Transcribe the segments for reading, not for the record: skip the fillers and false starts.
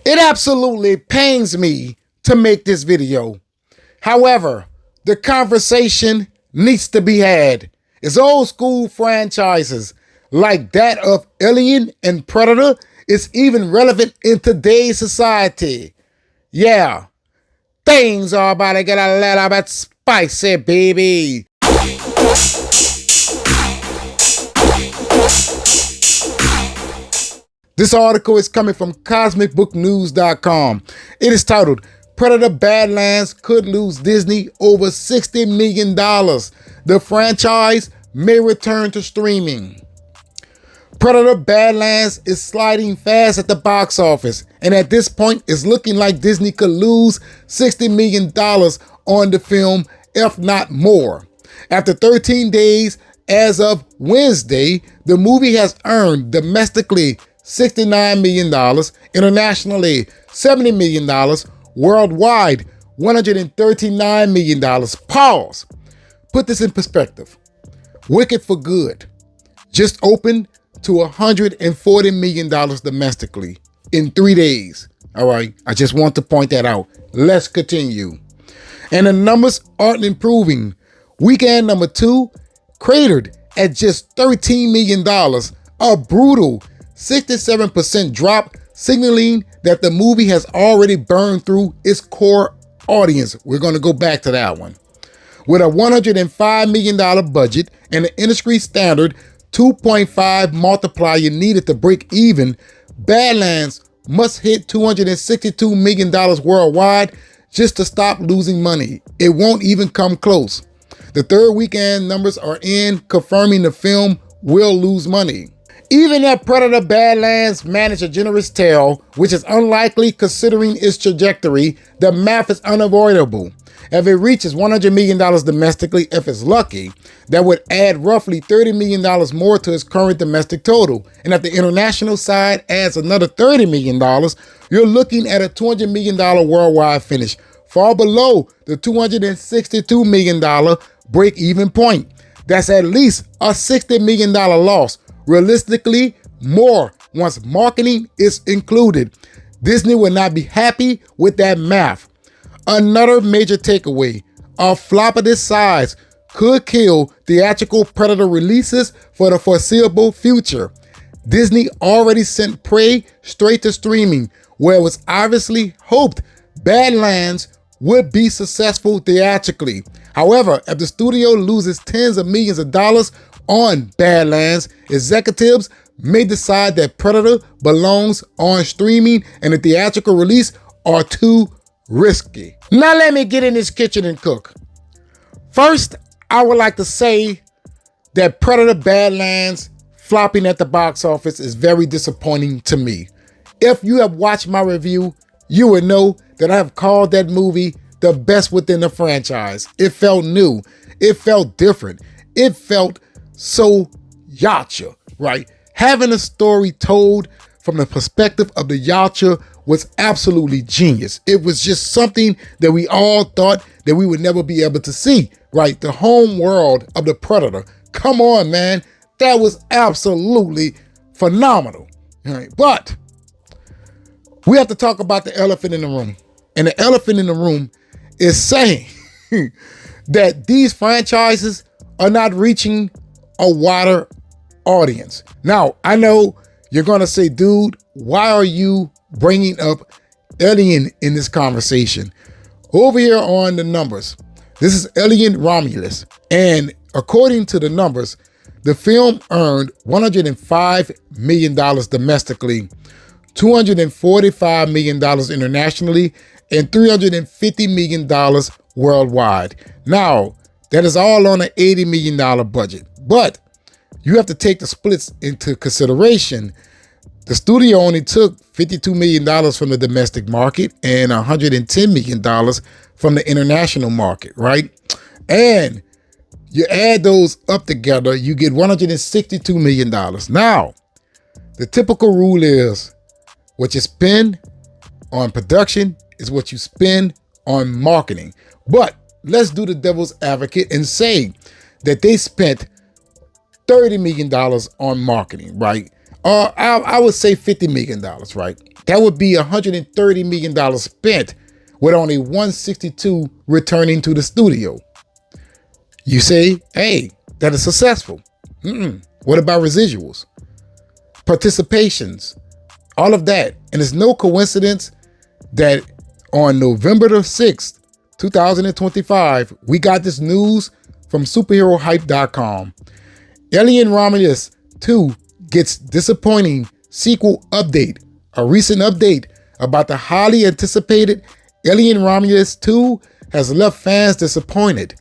It absolutely pains me to make this video. However, the conversation needs to be had. It's old school franchises like that of Alien and Predator is even relevant in today's society. Yeah, things are about to get a little bit spicy, baby. This article is coming from cosmicbooknews.com. It is titled, Predator Badlands could lose Disney over $60 million. The franchise may return to streaming. Predator Badlands is sliding fast at the box office, and at this point, it's looking like Disney could lose $60 million on the film, if not more. After 13 days, as of Wednesday, the movie has earned domestically $69 million, internationally $70 million, worldwide $139 million. Pause. Put this in perspective. Wicked for Good just opened to $140 million domestically in 3 days. All right, I just want to point that out. Let's continue. And the numbers aren't improving. Weekend number 2 cratered at just $13 million, a brutal 67% drop, signaling that the movie has already burned through its core audience. We're going to go back to that one. With a $105 million budget and an industry standard 2.5 multiplier needed to break even, Badlands must hit $262 million worldwide just to stop losing money. It won't even come close. The third weekend numbers are in, confirming the film will lose money. Even if Predator Badlands managed a generous tail, which is unlikely considering its trajectory, the math is unavoidable. If it reaches $100 million domestically, if it's lucky, that would add roughly $30 million more to its current domestic total. And if the international side adds another $30 million, you're looking at a $200 million worldwide finish, far below the $262 million break-even point. That's at least a $60 million loss. Realistically, more once marketing is included. Disney will not be happy with that math. Another major takeaway, a flop of this size could kill theatrical Predator releases for the foreseeable future. Disney already sent Prey straight to streaming, where it was obviously hoped Badlands would be successful theatrically. However, if the studio loses tens of millions of dollars on Badlands, executives may decide that Predator belongs on streaming and the theatrical release are too risky. Now let me get in this kitchen and cook. First, I would like to say that Predator Badlands flopping at the box office is very disappointing to me. If you have watched my review, you would know that I have called that movie the best within the franchise. It felt new. It felt different. It felt so Yacha, right? Having a story told from the perspective of the Yacha was absolutely genius. It was just something that we all thought that we would never be able to see, right? The home world of the Predator. Come on, man. That was absolutely phenomenal. All right, but we have to talk about the elephant in the room. And the elephant in the room is saying that these franchises are not reaching a wider audience. Now, I know you're going to say, dude, why are you bringing up Alien in this conversation? Over here on the numbers, this is Alien Romulus. And according to the numbers, the film earned $105 million domestically, $245 million internationally, and $350 million worldwide. Now, that is all on an $80 million budget. But you have to take the splits into consideration. The studio only took $52 million from the domestic market and $110 million from the international market, right? And you add those up together, you get $162 million. Now, the typical rule is what you spend on production is what you spend on marketing. But let's do the devil's advocate and say that they spent $30 million on marketing, right? I would say $50 million, right? That would be $130 million spent with only 162 returning to the studio. You say, hey, that is successful. What about residuals? Participations? All of that. And it's no coincidence that on November the 6th, 2025, we got this news from superherohype.com. Alien Romulus 2 gets disappointing sequel update. A recent update about the highly anticipated Alien Romulus 2 has left fans disappointed.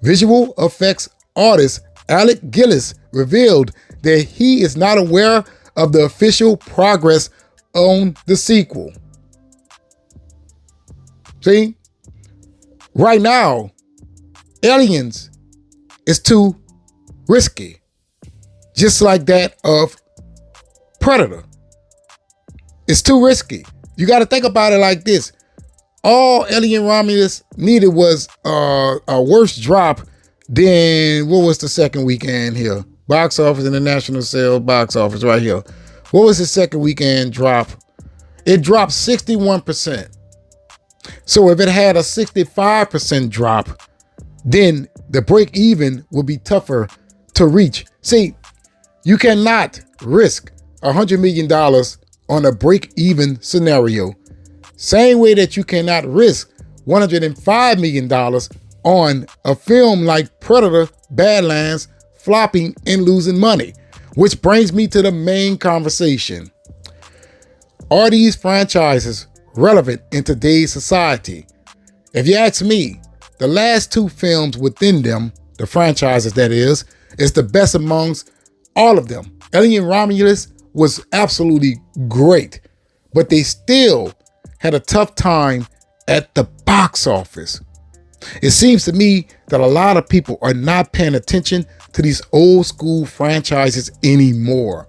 Visual effects artist Alec Gillis revealed that he is not aware of the official progress on the sequel. See? Right now, Aliens is too risky. Just like that of Predator. It's too risky. You got to think about it like this. All Alien Romulus needed was a worse drop than, what was the second weekend here? Box office, international sales, box office right here. What was the second weekend drop? It dropped 61%. So if it had a 65% drop, then the break even would be tougher to reach. See, you cannot risk $100 million on a break even scenario. Same way that you cannot risk $105 million on a film like Predator, Badlands, flopping and losing money. Which brings me to the main conversation. Are these franchises relevant in today's society? If you ask me, the last two films within them, the franchises that is the best amongst all of them. Alien Romulus was absolutely great, but they still had a tough time at the box office. It seems to me that a lot of people are not paying attention to these old school franchises anymore.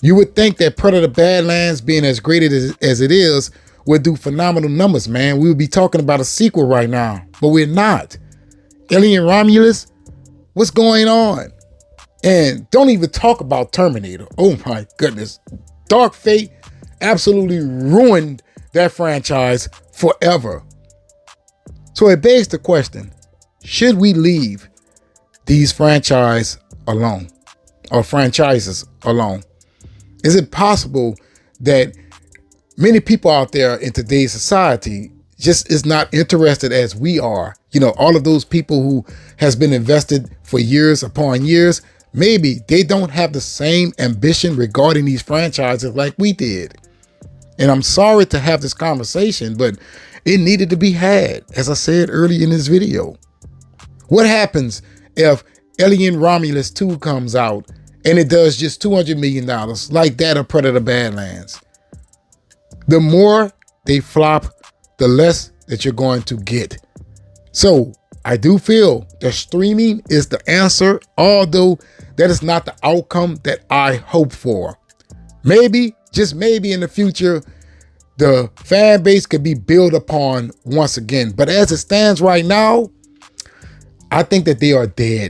You would think that Predator Badlands, being as great as it is, would do phenomenal numbers, man. We would be talking about a sequel right now, but we're not. Alien Romulus, what's going on? And don't even talk about Terminator. Oh my goodness. Dark Fate absolutely ruined that franchise forever. So it begs the question, should we leave these franchises alone? Is it possible that many people out there in today's society just is not interested as we are? You know, all of those people who has been invested for years upon years, maybe they don't have the same ambition regarding these franchises like we did. And I'm sorry to have this conversation, but it needed to be had, as I said earlier in this video. What happens if Alien Romulus 2 comes out and it does just $200 million like that of Predator Badlands? The more they flop, the less that you're going to get. So I do feel that streaming is the answer, although that is not the outcome that I hope for. Maybe, just maybe in the future, the fan base could be built upon once again. But as it stands right now, I think that they are dead.